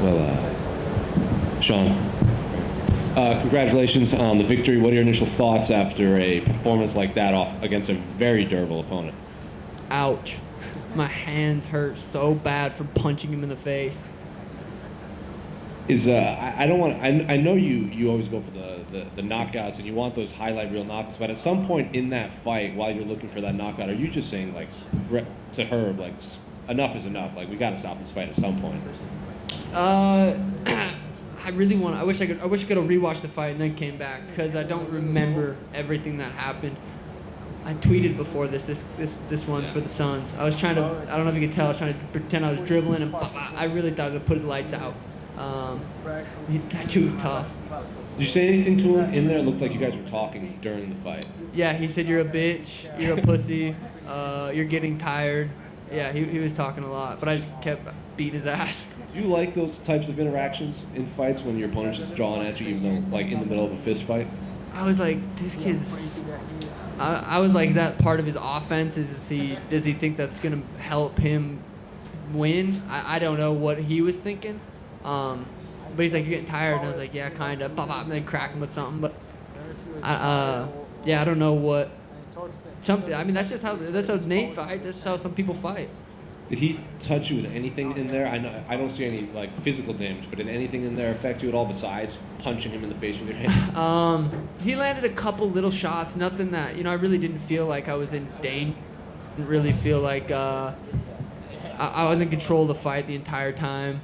Well, Sean, congratulations on the victory. What are your initial thoughts after a performance like that off against a very durable opponent? Ouch. My hands hurt so bad from punching him in the face. I don't want. I know you always go for the knockouts and you want those highlight reel knockouts. But at some point in that fight, while you're looking for that knockout, are you just saying like to Herb like enough is enough? Like we got to stop this fight at some point. I really want. I wish I could have rewatched the fight and then came back because I don't remember everything that happened. I tweeted before this one's for the Suns. I was trying to. I don't know if you could tell. I was trying to pretend I was dribbling and I really thought I was gonna put his lights out. That dude was tough. Did you say anything to him in there? It looked like you guys were talking during the fight. Yeah, he said you're a bitch, you're a pussy, you're getting tired. Yeah, he was talking a lot, but I just kept beating his ass. Do you like those types of interactions in fights when your opponent's just jawing at you, even though like in the middle of a fist fight? I was like, this kid's. I was like, is that part of his offense? Does he think that's gonna help him win? I don't know what he was thinking. But he's like, you're getting tired, and I was like, yeah, kind of. And then crack him with something, but yeah, I don't know what. I mean, that's how Nate fights. That's how some people fight. Did he touch you with anything in there? I don't see any like physical damage, but did anything in there affect you at all besides punching him in the face with your hands? He landed a couple little shots, nothing that I really didn't feel like I was in danger. Didn't really feel like I was in control of the fight the entire time.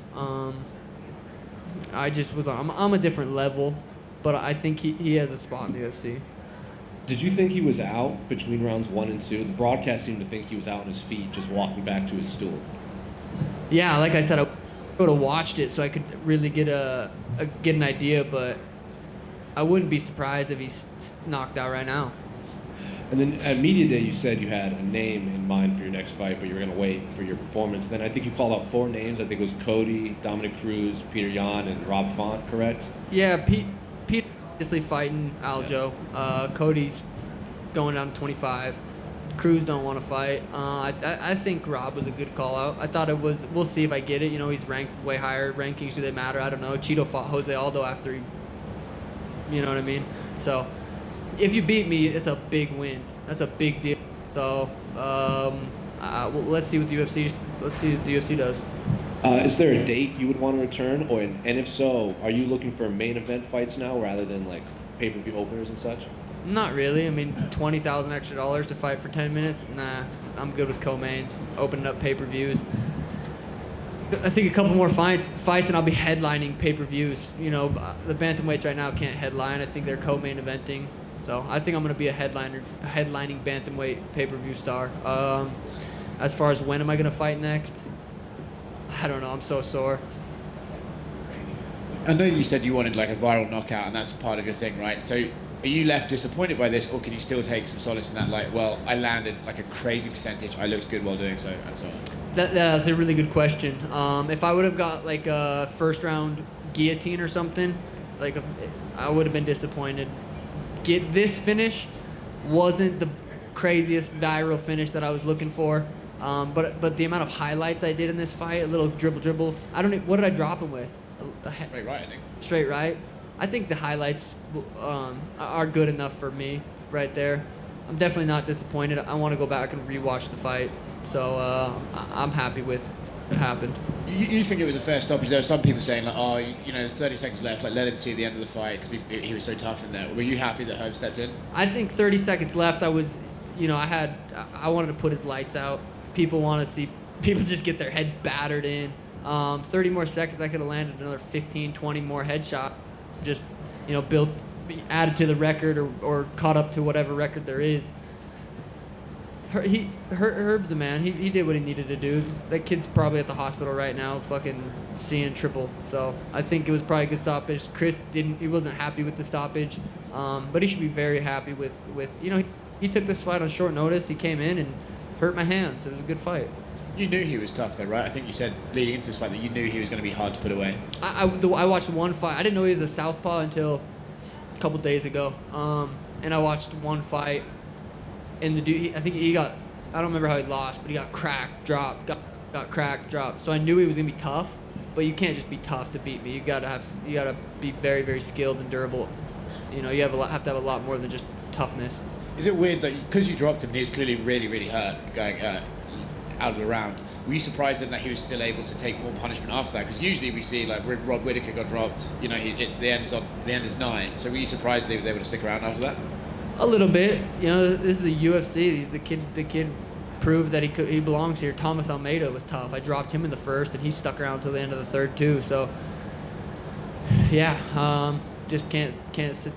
I just was I'm a different level, but I think he has a spot in the UFC. Did you think he was out between rounds 1 and 2? The broadcast seemed to think he was out on his feet, just walking back to his stool. Yeah, like I said, I would have watched it so I could really get an idea, but I wouldn't be surprised if he's knocked out right now. And then at Media Day, you said you had a name in mind for your next fight, but you were going to wait for your performance. Then I think you called out 4 names. I think it was Cody, Dominic Cruz, Peter Yan, and Rob Font, correct? Yeah, Pete obviously fighting Aljo. Cody's going down to 25. Cruz don't want to fight. I think Rob was a good call out. I thought it was. We'll see if I get it. He's ranked way higher. Rankings, do they matter? I don't know. Cheeto fought Jose Aldo after he. You know what I mean? So. If you beat me, it's a big win. That's a big deal. So, well, let's see what the UFC. Let's see what the UFC does. Is there a date you would want to return, and if so, are you looking for main event fights now rather than like pay-per-view openers and such? Not really. I mean, $20,000 extra to fight for 10 minutes. Nah, I'm good with co-mains. Opening up pay-per-views. I think a couple more fights, and I'll be headlining pay-per-views. The bantamweights right now can't headline. I think they're co-main eventing. So I think I'm going to be a headlining bantamweight pay-per-view star. As far as when am I going to fight next, I don't know. I'm so sore. I know you said you wanted like a viral knockout, and that's part of your thing, right? So are you left disappointed by this, or can you still take some solace in that? Like, well, I landed like a crazy percentage. I looked good while doing so, and so on. That's a really good question. If I would have got like a first round guillotine or something, I would have been disappointed. This finish wasn't the craziest viral finish that I was looking for, but the amount of highlights I did in this fight, a little dribble. What did I drop him with? Straight right, I think. Straight right. I think the highlights are good enough for me right there. I'm definitely not disappointed. I want to go back and rewatch the fight, so I'm happy with what happened. You think it was a fair stoppage? There are some people saying, like, there's 30 seconds left, like, let him see the end of the fight because he was so tough in there. Were you happy that Herb stepped in? I think 30 seconds left, I was, I wanted to put his lights out. People want to see people just get their head battered in. 30 more seconds, I could have landed another 15, 20 more headshot. Just, added to the record or caught up to whatever record there is. Herb's the man. He did what he needed to do. That kid's probably at the hospital right now, fucking seeing triple. So I think it was probably a good stoppage. Kris he wasn't happy with the stoppage, but he should be very happy with he took this fight on short notice. He came in and hurt my hands. It was a good fight. You knew he was tough though, right? I think you said leading into this fight that you knew he was going to be hard to put away. I watched one fight. I didn't know he was a southpaw until a couple days ago, and I watched one fight. and the dude, I think he got, I don't remember how he lost, but he got cracked, dropped, got cracked, dropped. So I knew he was gonna be tough, but you can't just be tough to beat me. You gotta be very, very skilled and durable. You know, you have to have a lot more than just toughness. Is it weird that because you dropped him and he was clearly really, really hurt going out of the round, were you surprised then that he was still able to take more punishment after that? Because usually we see, like, Rob Whittaker got dropped, you know, the end is 9. So were you surprised that he was able to stick around after that? A little bit. You know, this is the UFC. The kid proved that he belongs here. Thomas Almeida was tough. I dropped him in the first, and he stuck around till the end of the third too. So, yeah, just can't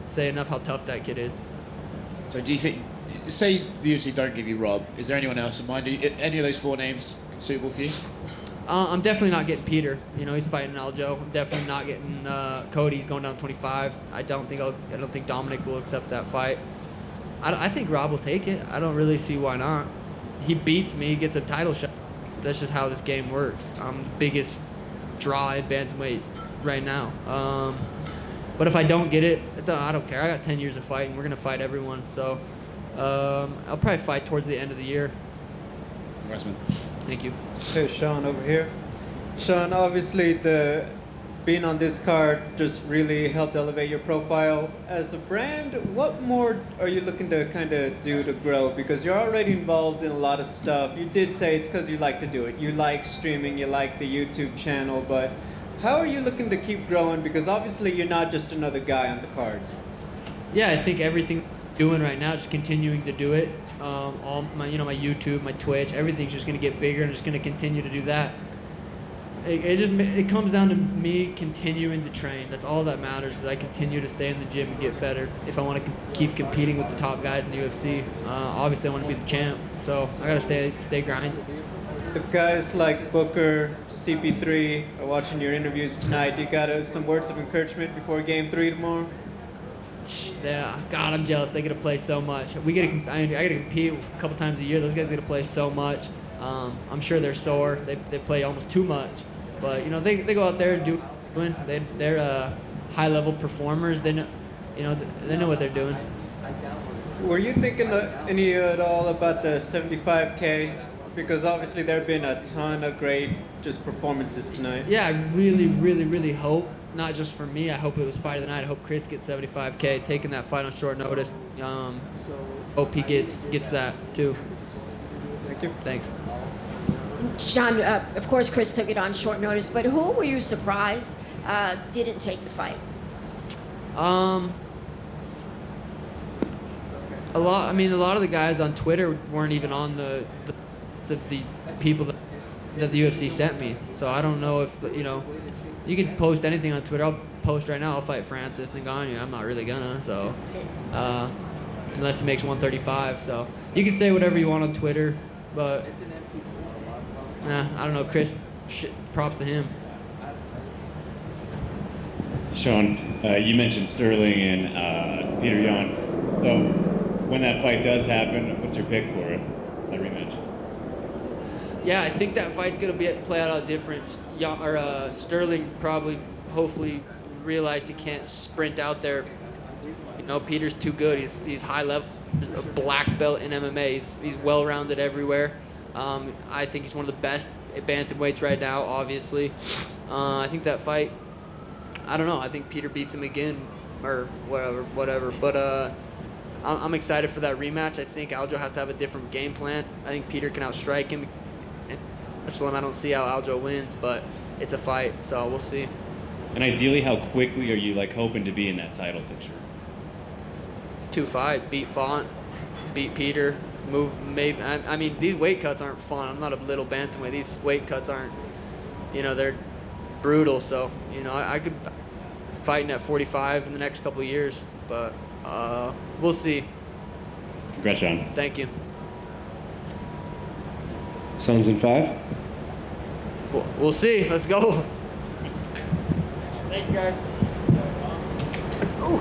say enough how tough that kid is. So do you think, say the UFC don't give you Rob, is there anyone else in mind? Any of those 4 names suitable for you? I'm definitely not getting Peter. You know, he's fighting Aljo. I'm definitely not getting Cody. He's going down 25. I don't think Dominic will accept that fight. I think Rob will take it. I don't really see why not. He beats me, he gets a title shot. That's just how this game works. I'm the biggest draw in bantamweight right now. But if I don't get it, I don't care. I got 10 years of fighting. We're gonna fight everyone. So I'll probably fight towards the end of the year. Congrats, man. Thank you. Hey, Sean over here. Sean, obviously being on this card just really helped elevate your profile. As a brand, what more are you looking to kind of do to grow? Because you're already involved in a lot of stuff. You did say it's because you like to do it. You like streaming, you like the YouTube channel, but how are you looking to keep growing? Because obviously you're not just another guy on the card. Yeah, I think everything I'm doing right now, just continuing to do it. All my YouTube, my Twitch, everything's just gonna get bigger and just gonna continue to do that. It comes down to me continuing to train. That's all that matters. Is I continue to stay in the gym and get better. If I want to keep competing with the top guys in the UFC, obviously I want to be the champ. So I gotta stay grinding. If guys like Booker, CP3 are watching your interviews tonight, you got some words of encouragement before Game 3 tomorrow? Yeah, God, I'm jealous. They get to play so much. I gotta compete a couple times a year. Those guys get to play so much. I'm sure they're sore. They play almost too much. But you know, they go out there and do win. They're high level performers. They know what they're doing. Were you thinking any at all about the 75K? Because obviously there have been a ton of great just performances tonight. Yeah, I really, really, really hope, not just for me, I hope it was fight of the night. I hope Kris gets 75K, taking that fight on short notice. Hope he gets that too. Thank you. Thanks. John, of course, Kris took it on short notice, but who were you surprised didn't take the fight? A lot of the guys on Twitter weren't even on the people that the UFC sent me. So I don't know if you can post anything on Twitter. I'll post right now. I'll fight Francis Ngannou. I'm not really gonna. So unless he makes 135. So you can say whatever you want on Twitter, but I don't know. Kris, props to him. Sean, you mentioned Sterling and Peter Yan. So when that fight does happen, what's your pick for it? That rematch? Yeah, I think that fight's gonna play out different. Sterling hopefully realized he can't sprint out there. You know, Peter's too good. He's high level, a black belt in MMA. He's well rounded everywhere. I think he's one of the best bantamweights right now. Obviously, I think that fight. I don't know. I think Peter beats him again, or whatever. But I'm excited for that rematch. I think Aljo has to have a different game plan. I think Peter can outstrike him. Slim, I don't see how Aljo wins, but it's a fight, so we'll see. And ideally, how quickly are you hoping to be in that title picture? 2-5, beat Font, beat Peter, move maybe. I mean, these weight cuts aren't fun. I'm not a little bantamweight. These weight cuts aren't, they're brutal. So I could fighting at 45 in the next couple of years, but we'll see. Congrats, John. Thank you. Suns in 5? We'll see. Let's go. Thank you, guys. Ooh.